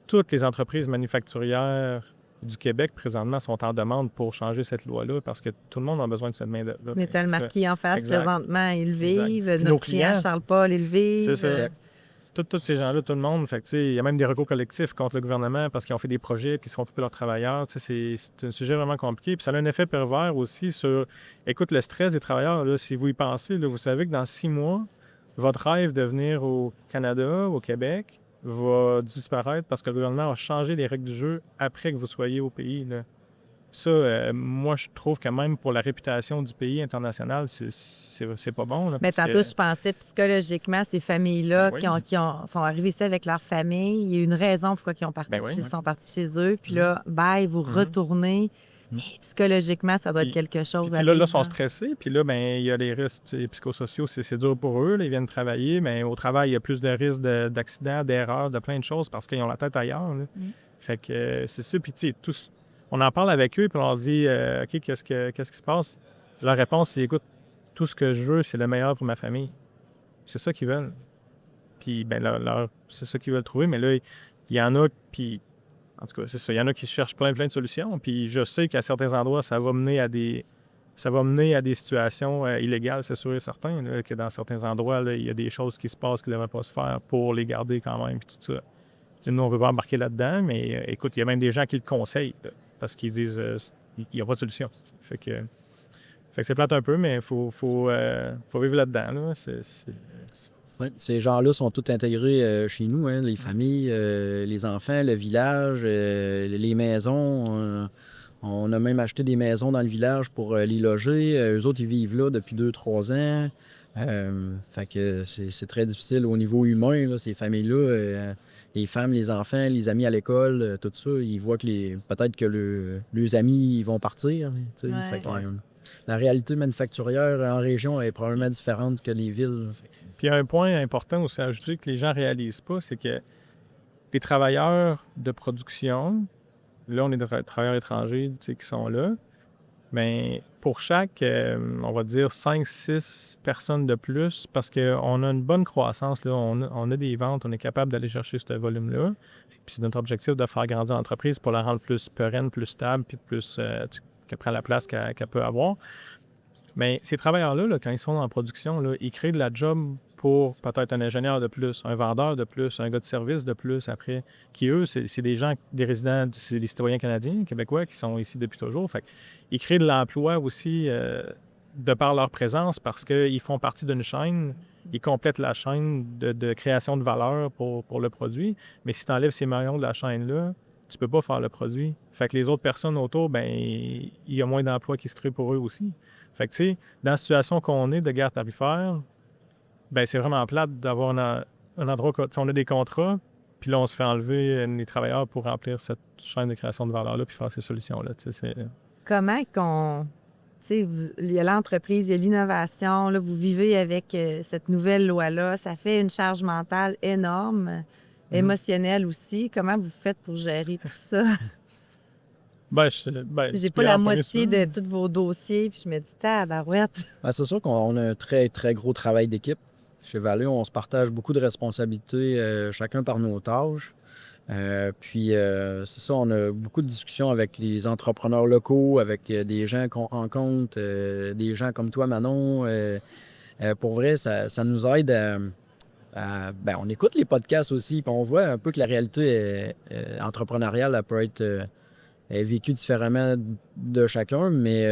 toutes les entreprises manufacturières du Québec, présentement, sont en demande pour changer cette loi-là parce que tout le monde a besoin de cette main-d'œuvre.
Mais t'as le marquis en face,
exact.
Présentement, ils vivent.
Exact.
Notre client, Charles-Paul, il vit.
C'est ça. Tous ces gens-là, tout le monde. Fait que, il y a même des recours collectifs contre le gouvernement parce qu'ils ont fait des projets et qu'ils se font couper leurs travailleurs. C'est un sujet vraiment compliqué. Puis ça a un effet pervers aussi sur, écoute, le stress des travailleurs. Là, si vous y pensez, là, vous savez que dans 6 mois, votre rêve de venir au Canada, au Québec, va disparaître parce que le gouvernement a changé les règles du jeu après que vous soyez au pays. Là. Ça, moi, je trouve que même pour la réputation du pays international, c'est pas bon. Là,
mais tantôt, je pensais psychologiquement, ces familles-là
oui.
qui sont arrivées ici avec leur famille, il y a une raison pourquoi ils sont partis chez eux. Puis là, bye, vous retournez. Mais psychologiquement, ça doit être quelque chose à
là,
vivre.
ils sont stressés. Puis là, il y a les risques psychosociaux. C'est dur pour eux. Là, ils viennent travailler. Mais au travail, il y a plus de risques d'accidents, d'erreurs, de plein de choses parce qu'ils ont la tête ailleurs. Là. Fait que c'est ça. Puis, tu sais, tous... On en parle avec eux, puis on leur dit OK, qu'est-ce qui se passe? Leur réponse, c'est écoute, tout ce que je veux, c'est le meilleur pour ma famille. C'est ça qu'ils veulent. Puis, c'est ça qu'ils veulent trouver. Mais là, il y en a, puis, en tout cas, c'est ça. Il y en a qui cherchent plein de solutions. Puis, je sais qu'à certains endroits, ça va mener à des situations illégales, c'est sûr et certain. Là, que dans certains endroits, là, il y a des choses qui se passent qui ne devraient pas se faire pour les garder quand même, puis tout ça. T'sais, nous, on ne veut pas embarquer là-dedans, mais écoute, il y a même des gens qui le conseillent. Là. Parce qu'ils disent il n'y a pas de solution. Fait que c'est plate un peu, mais il faut vivre là-dedans. Là.
Ouais, ces gens-là sont tous intégrés chez nous, hein, les familles, les enfants, le village, les maisons. On a même acheté des maisons dans le village pour les loger. Eux autres, ils vivent là depuis 2-3 ans. Fait que c'est très difficile au niveau humain, là, ces familles-là. Les femmes, les enfants, les amis à l'école, tout ça, ils voient que peut-être que leurs amis ils vont partir. Fait que, la réalité manufacturière en région est probablement différente que les villes.
Puis il y a un point important aussi à ajouter que les gens ne réalisent pas, c'est que les travailleurs de production, là on est des travailleurs étrangers qui sont là, mais pour chaque, on va dire, 5-6 personnes de plus, parce qu'on a une bonne croissance, là, on a des ventes, on est capable d'aller chercher ce volume-là. Puis c'est notre objectif de faire grandir l'entreprise pour la rendre plus pérenne, plus stable, puis plus qu'elle prend la place qu'elle peut avoir. Mais ces travailleurs-là, là, quand ils sont en production, là, ils créent de la job pour peut-être un ingénieur de plus, un vendeur de plus, un gars de service de plus après, qui eux, c'est des gens, des résidents, c'est des citoyens canadiens, québécois qui sont ici depuis toujours. Fait qu'ils créent de l'emploi aussi de par leur présence parce qu'ils font partie d'une chaîne, ils complètent la chaîne de création de valeur pour le produit. Mais si tu enlèves ces maillons de la chaîne-là, tu peux pas faire le produit. Fait que les autres personnes autour, ben il y a moins d'emplois qui se créent pour eux aussi. Fait que, tu sais, dans la situation qu'on est de guerre tarifaire, ben c'est vraiment plate d'avoir un endroit, tu sais, on a des contrats, puis là, on se fait enlever les travailleurs pour remplir cette chaîne de création de valeur-là, puis faire ces solutions-là, tu sais, c'est...
Comment qu'on... Tu sais, il y a l'entreprise, il y a l'innovation, là, vous vivez avec cette nouvelle loi-là, ça fait une charge mentale énorme, émotionnelle aussi. Comment vous faites pour gérer tout ça? J'ai pas la moitié de tous vos dossiers, puis je me dis, tabarouette.
Ben, c'est sûr qu'on a un très, très gros travail d'équipe. Chez Valeo, on se partage beaucoup de responsabilités, chacun par nos tâches. C'est ça, on a beaucoup de discussions avec les entrepreneurs locaux, avec des gens qu'on rencontre, des gens comme toi, Manon. Pour vrai, ça nous aide ben, on écoute les podcasts aussi, puis on voit un peu que la réalité entrepreneuriale, elle peut être est vécue différemment de chacun, mais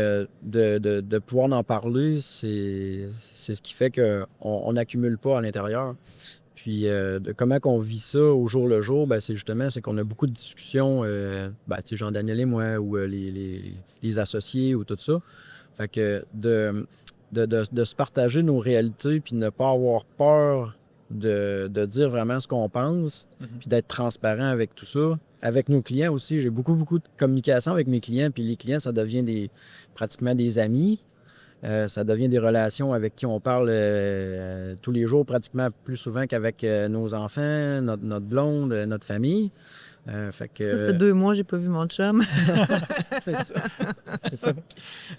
de pouvoir en parler, c'est ce qui fait qu'on n'accumule pas à l'intérieur. Puis comment qu'on vit ça au jour le jour, ben, c'est qu'on a beaucoup de discussions, ben, tu sais, Jean-Daniel et moi, ou les associés, ou tout ça. Fait que de se partager nos réalités, puis ne pas avoir peur de dire vraiment ce qu'on pense, puis d'être transparent avec tout ça. Avec nos clients aussi, j'ai beaucoup de communication avec mes clients, puis les clients, ça devient pratiquement des amis. Ça devient des relations avec qui on parle tous les jours, pratiquement plus souvent qu'avec nos enfants, notre blonde, notre famille.
Ça fait 2 mois que j'ai pas vu mon chum.
C'est ça. C'est ça.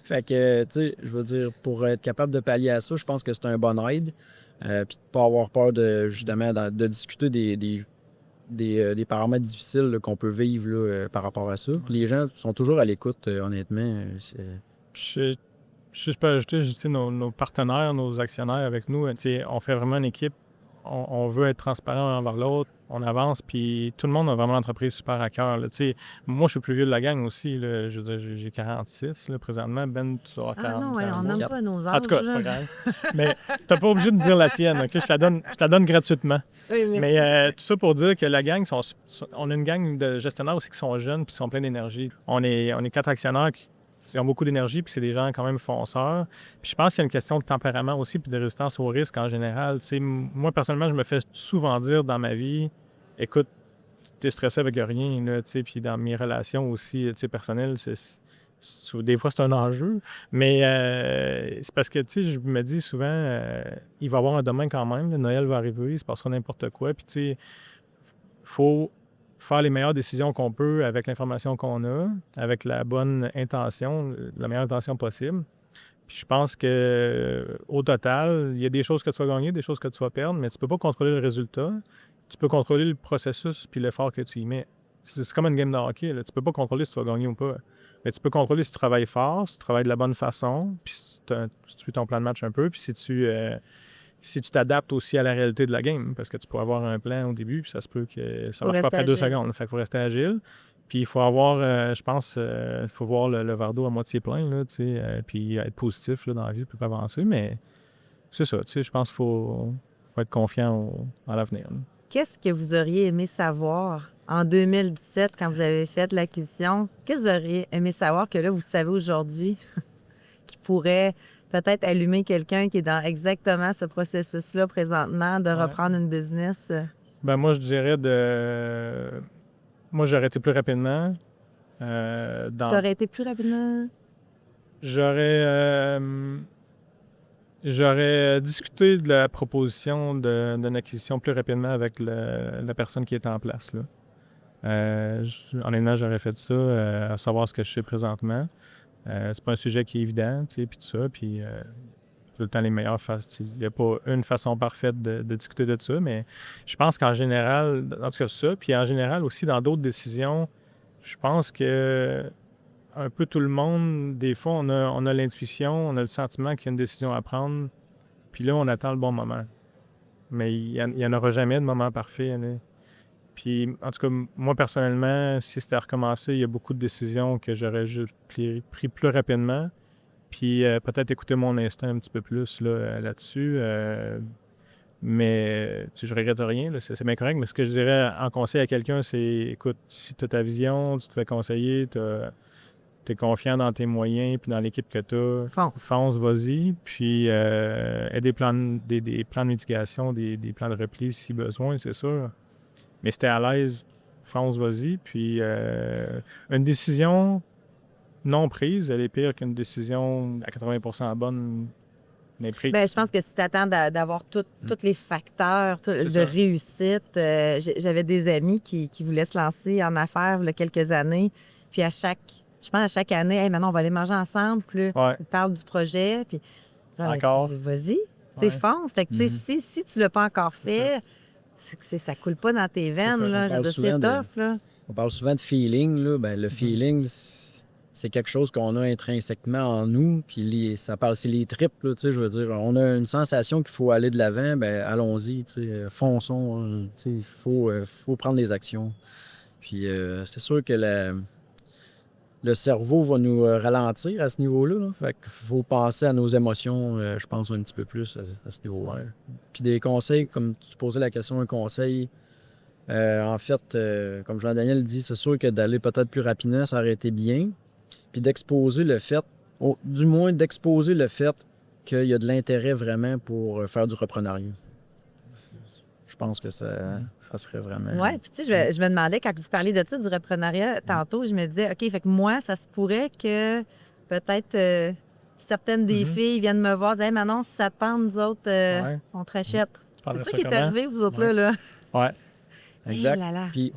Fait que, tu sais, je veux dire, pour être capable de pallier à ça, je pense que c'est un bon aide. Puis de ne pas avoir peur justement, de discuter des paramètres difficiles là, qu'on peut vivre là, par rapport à ça. Les gens sont toujours à l'écoute, honnêtement.
Je peux ajouter, nos partenaires, nos actionnaires avec nous, on fait vraiment une équipe. On veut être transparent envers l'autre, on avance, puis tout le monde a vraiment l'entreprise super à cœur. Moi, je suis plus vieux de la gang aussi. Là, je veux dire, j'ai 46 là, présentement. Ben, tu auras 40.
Ah non, ouais, on nomme pas nos âges.
En tout cas, c'est pas grave. Mais t'as pas obligé de dire la tienne, OK? Je te la donne gratuitement.
Oui,
mais tout ça pour dire que la gang, on a une gang de gestionnaires aussi qui sont jeunes puis qui sont pleins d'énergie. On est 4 actionnaires qui ont beaucoup d'énergie, puis c'est des gens quand même fonceurs. Puis je pense qu'il y a une question de tempérament aussi, puis de résistance au risque en général. Moi, personnellement, je me fais souvent dire dans ma vie, écoute, t'es stressé avec rien, là, puis dans mes relations aussi personnelles, des fois, c'est un enjeu. Mais c'est parce que, je me dis souvent, il va y avoir un demain quand même, Noël va arriver, il se passera n'importe quoi, puis il faut faire les meilleures décisions qu'on peut avec l'information qu'on a, avec la bonne intention, la meilleure intention possible. Puis je pense qu'au total, il y a des choses que tu vas gagner, des choses que tu vas perdre, mais tu ne peux pas contrôler le résultat. Tu peux contrôler le processus puis l'effort que tu y mets. C'est comme une game de hockey. Là. Tu ne peux pas contrôler si tu vas gagner ou pas. Mais tu peux contrôler si tu travailles fort, si tu travailles de la bonne façon, puis si tu suis ton plan de match un peu, puis si tu t'adaptes aussi à la réalité de la game, parce que tu peux avoir un plan au début, puis ça se peut que ça ne marche pas après 2 secondes. Fait qu'il faut rester agile. Puis il faut avoir, je pense, il faut voir le verre d'eau à moitié plein, là, puis être positif là, dans la vie pour avancer. Mais c'est ça, je pense qu'il faut être confiant en l'avenir. Là.
Qu'est-ce que vous auriez aimé savoir en 2017 quand vous avez fait l'acquisition? Qu'est-ce que vous auriez aimé savoir que là, vous savez aujourd'hui qui pourrait peut-être allumer quelqu'un qui est dans exactement ce processus-là présentement de reprendre une business?
Ben moi, je dirais Moi, j'aurais été plus rapidement.
T'aurais été plus rapidement?
J'aurais discuté de la proposition d'une acquisition plus rapidement avec la personne qui est en place. Là. Honnêtement, j'aurais fait ça, à savoir ce que je sais présentement. C'est pas un sujet qui est évident, puis tout ça, puis tout le temps les meilleures façons. Il n'y a pas une façon parfaite de discuter de ça, mais je pense qu'en général, en tout cas ça, puis en général aussi dans d'autres décisions, je pense que un peu tout le monde, des fois, on a l'intuition, on a le sentiment qu'il y a une décision à prendre, puis là, on attend le bon moment. Mais il n'y en aura jamais de moment parfait. Là. Puis, en tout cas, moi, personnellement, si c'était à recommencer, il y a beaucoup de décisions que j'aurais juste pris plus rapidement. Puis, peut-être écouter mon instinct un petit peu plus là-dessus. Mais je regrette rien, là, c'est bien correct. Mais ce que je dirais en conseil à quelqu'un, c'est écoute, si tu as ta vision, tu te fais conseiller, tu es confiant dans tes moyens puis dans l'équipe que tu as, fonce, vas-y. Puis aie des plans, des plans de mitigation, des plans de repli si besoin, c'est sûr. Mais si tu es à l'aise, fonce, vas-y. Puis une décision non prise, elle est pire qu'une décision à 80% bonne.
Bien, je pense que si tu attends d'avoir tous les facteurs de réussite, j'avais des amis qui voulaient se lancer en affaires il y a quelques années. Puis à chaque année, hey, maintenant on va aller manger ensemble. Puis ils parlent du projet. Puis
encore.
Vas-y, fonce. Fait que, si tu ne l'as pas encore fait, c'est que ça coule pas dans tes veines. Là, c'est tough. Là.
On parle souvent de feeling. Là. Ben, le feeling, c'est quelque chose qu'on a intrinsèquement en nous, puis ça parle, c'est les tripes, là, je veux dire, on a une sensation qu'il faut aller de l'avant, ben allons-y, fonçons, il faut prendre des actions. Puis c'est sûr que le cerveau va nous ralentir à ce niveau-là, là. Fait qu'il faut penser à nos émotions, je pense, un petit peu plus à ce niveau-là. Puis des conseils, comme tu posais la question, un conseil, en fait, comme Jean-Daniel dit, c'est sûr que d'aller peut-être plus rapidement, ça aurait été bien. Puis d'exposer le fait, du moins d'exposer le fait qu'il y a de l'intérêt vraiment pour faire du reprenariat. Je pense que ça serait vraiment...
Oui, puis tu sais, je me demandais, quand vous parliez de ça, du reprenariat, tantôt, je me disais, OK, fait que moi, ça se pourrait que peut-être certaines des filles viennent me voir, dire, hey, Manon, si ça te tente, nous autres, on te rachète. C'est ça qui est arrivé, vous autres, là.
Oui,
exact.
Hey là là.
Puis,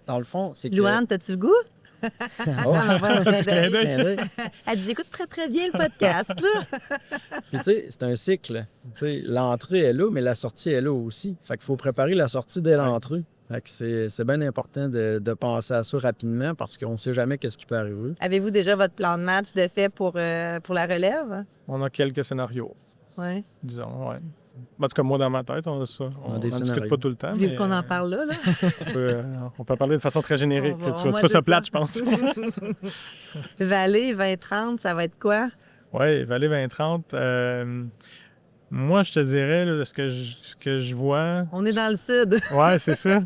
dans le fond, c'est que...
Louane, t'as-tu le goût?
Petit clin d'œil.
Elle dit, j'écoute très, très bien le podcast, là.
Puis, tu sais, c'est un cycle. Tu sais, l'entrée est là, mais la sortie est là aussi. Fait qu'il faut préparer la sortie dès l'entrée. Fait que c'est bien important de penser à ça rapidement parce qu'on ne sait jamais qu'est-ce qui peut arriver.
Avez-vous déjà votre plan de match de fait pour la relève?
On a quelques scénarios.
Oui.
Disons, oui. En tout cas, moi, dans ma tête, on a ça. On n'en discute pas tout le temps.
Vous voulez qu'on en parle là?
on peut en parler de façon très générique. Tu vas se plate, je pense.
Vallée 2030, ça va être quoi?
Oui, Vallée 2030. Moi, je te dirais, là, ce que je vois...
On est dans le sud.
Oui, c'est ça.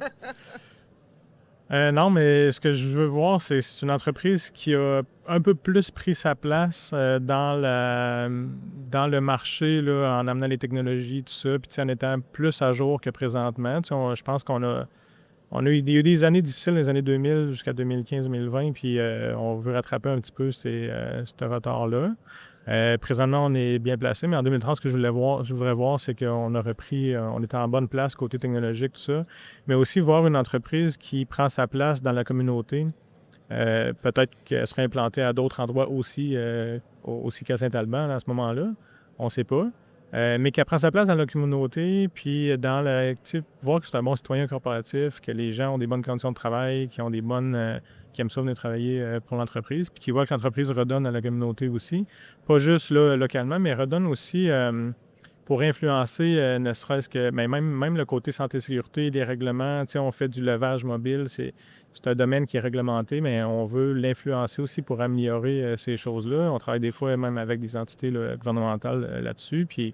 Non, mais ce que je veux voir, c'est une entreprise qui a un peu plus pris sa place dans le marché là, en amenant les technologies, tout ça, puis en étant plus à jour que présentement. Je pense il y a eu des années difficiles, les années 2000 jusqu'à 2015-2020, puis on veut rattraper un petit peu ce retard-là. Présentement, on est bien placé, mais en 2030, ce que je voudrais voir, c'est qu'on a repris, on était en bonne place côté technologique, tout ça, mais aussi voir une entreprise qui prend sa place dans la communauté. Peut-être qu'elle serait implantée à d'autres endroits aussi qu'à Saint-Alban à ce moment-là, on ne sait pas. Mais qu'elle prend sa place dans la communauté, puis voir que c'est un bon citoyen corporatif, que les gens ont des bonnes conditions de travail, qui aiment ça venir travailler pour l'entreprise, puis qui voit que l'entreprise redonne à la communauté aussi. Pas juste là, localement, mais redonne aussi pour influencer, ne serait-ce que même le côté santé-sécurité, les règlements. On fait du levage mobile, c'est un domaine qui est réglementé, mais on veut l'influencer aussi pour améliorer ces choses-là. On travaille des fois même avec des entités gouvernementales là-dessus, puis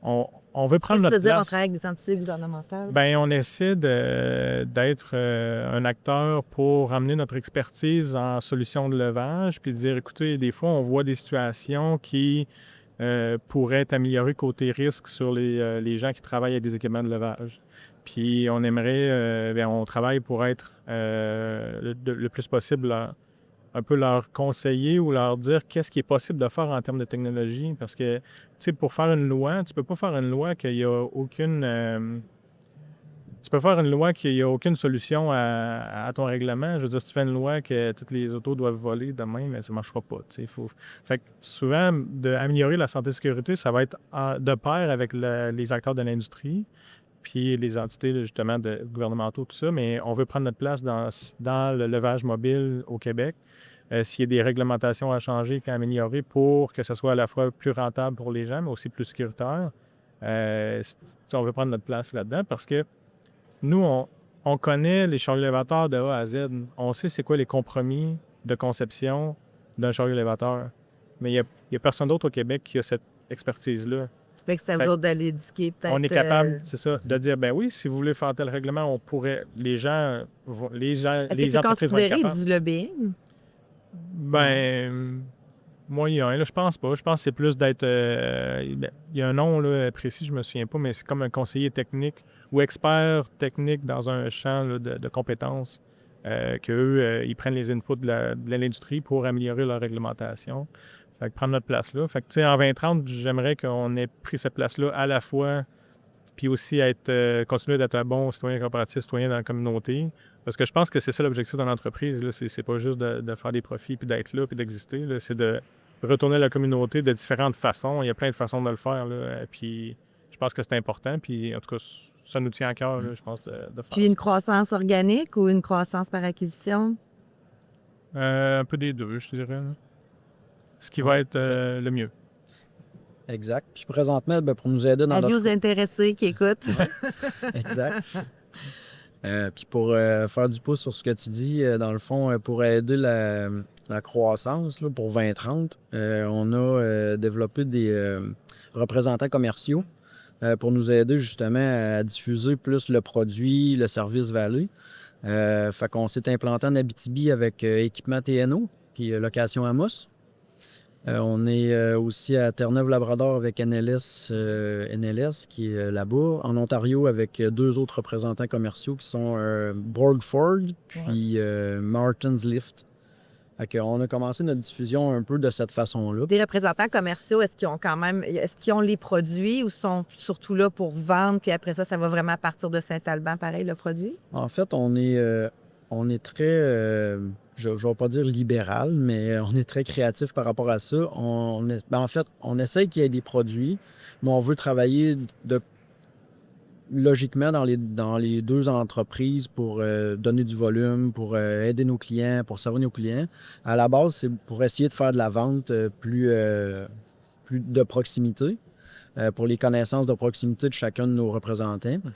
on veut prendre notre place.
Qu'est-ce que tu veux dire, on travaille avec des entités gouvernementales?
Bien, on essaie d'être un acteur pour amener notre expertise en solutions de levage, puis de dire, écoutez, des fois, on voit des situations qui pourraient être améliorées côté risque sur les gens qui travaillent avec des équipements de levage. Puis on aimerait, on travaille pour être le plus possible un peu leur conseiller ou leur dire qu'est-ce qui est possible de faire en termes de technologie. Parce que, tu sais, pour faire une loi, tu peux pas faire une loi qu'il n'y a aucune... tu peux faire une loi qu'il n'y a aucune solution à ton règlement. Je veux dire, si tu fais une loi que toutes les autos doivent voler demain, bien, ça ne marchera pas. Fait que souvent, d'améliorer la santé et la sécurité, ça va être de pair avec les acteurs de l'industrie, puis les entités, justement, gouvernementaux, tout ça, mais on veut prendre notre place dans le levage mobile au Québec. S'il y a des réglementations à changer, à améliorer pour que ce soit à la fois plus rentable pour les gens, mais aussi plus sécuritaire, on veut prendre notre place là-dedans parce que nous, on connaît les chariots élévateurs de A à Z. On sait c'est quoi les compromis de conception d'un chariot élévateur. Mais il n'y a personne d'autre au Québec qui a cette expertise-là.
Fait que c'est à
Fait
vous autres d'aller éduquer peut-être.
On est capable, c'est ça, de dire, ben oui, si vous voulez faire tel règlement, on pourrait,
Est-ce que
les
c'est
entreprises vont être
considéré
capables.
du lobbying?
Ben, moyen, là, je pense pas. Je pense que c'est plus d'être, il y a un nom là, précis, je me souviens pas, mais c'est comme un conseiller technique ou expert technique dans un champ là, de compétences, qu'eux, ils prennent les inputs de l'industrie pour améliorer leur réglementation. Fait que prendre notre place là. Fait que, tu sais, en 2030, j'aimerais qu'on ait pris cette place-là à la fois, puis aussi continuer d'être un bon citoyen corporatif, citoyen dans la communauté. Parce que je pense que c'est ça l'objectif d'une entreprise. Là. C'est pas juste de faire des profits, puis d'être là, puis d'exister. Là. C'est de retourner à la communauté de différentes façons. Il y a plein de façons de le faire. Là. Puis je pense que c'est important. Puis en tout cas, ça nous tient à cœur, là, je pense, de faire
Puis une croissance organique ou une croissance par acquisition?
ça. Un peu des deux, je te dirais. Là. Ce qui va être le mieux.
Exact. Puis présentement, ben, pour nous aider dans
Avis
notre...
aux intéressés qui écoutent.
Exact. Puis pour faire du pouce sur ce que tu dis, dans le fond, pour aider la croissance là, pour 2030, on a développé des représentants commerciaux pour nous aider justement à diffuser plus le produit, le service Vallée. Fait qu'on s'est implanté en Abitibi avec équipement TNO, puis location Amos. On est aussi à Terre-Neuve-Labrador avec NLS qui est là-bas. En Ontario avec deux autres représentants commerciaux qui sont Borgford puis Martin's Lift. Fait qu'on a commencé notre diffusion un peu de cette façon-là.
Des représentants commerciaux, est-ce qu'ils ont les produits ou sont surtout là pour vendre, puis après ça va vraiment partir de Saint-Alban, pareil, le produit?
En fait, on est très, je ne vais pas dire libéral, mais on est très créatif par rapport à ça. En fait, on essaie qu'il y ait des produits, mais on veut travailler logiquement dans les deux entreprises pour donner du volume, pour aider nos clients, pour servir nos clients. À la base, c'est pour essayer de faire de la vente plus de proximité, pour les connaissances de proximité de chacun de nos représentants. Mm-hmm.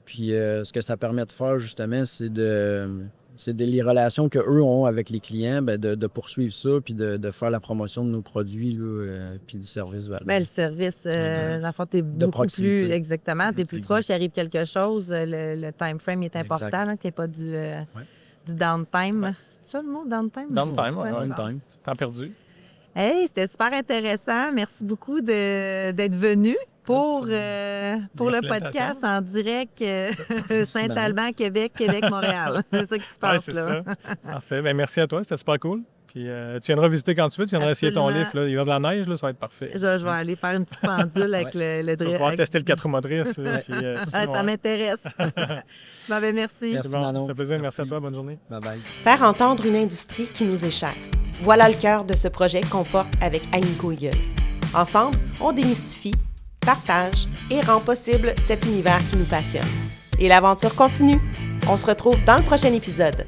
Puis ce que ça permet de faire, justement, c'est les relations qu'eux ont avec les clients, bien, de poursuivre ça, puis de faire la promotion de nos produits, là, puis du service Vallée.
Bien, le service, dans le fond, t'es beaucoup plus... Exactement, t'es plus proche, il arrive quelque chose, le time frame est important, là, que t'aies pas du downtime. Ouais. C'est ça le mot, downtime?
Downtime, oui.
Downtime.
Temps perdu.
Hey, c'était super intéressant. Merci beaucoup d'être venu pour le podcast en direct Saint-Alban, Québec, Montréal. C'est ça qui se passe
c'est
là.
Ça. Parfait. Bien, merci à toi. C'était super cool. Puis tu viendras visiter quand tu veux. Tu viendras essayer ton livre. Là. Il y a de la neige, là, ça va être parfait.
Je vais aller faire une petite pendule avec le
Tu vas pouvoir tester le 4 roues motrices.
Ça m'intéresse. Merci.
Merci, Manon.
Ça fait plaisir. Merci à toi. Bonne journée.
Bye-bye.
Faire entendre une industrie qui nous échappe. Voilà le cœur de ce projet qu'on porte avec Agnico Eagle. Ensemble, on démystifie, partage et rend possible cet univers qui nous passionne. Et l'aventure continue. On se retrouve dans le prochain épisode.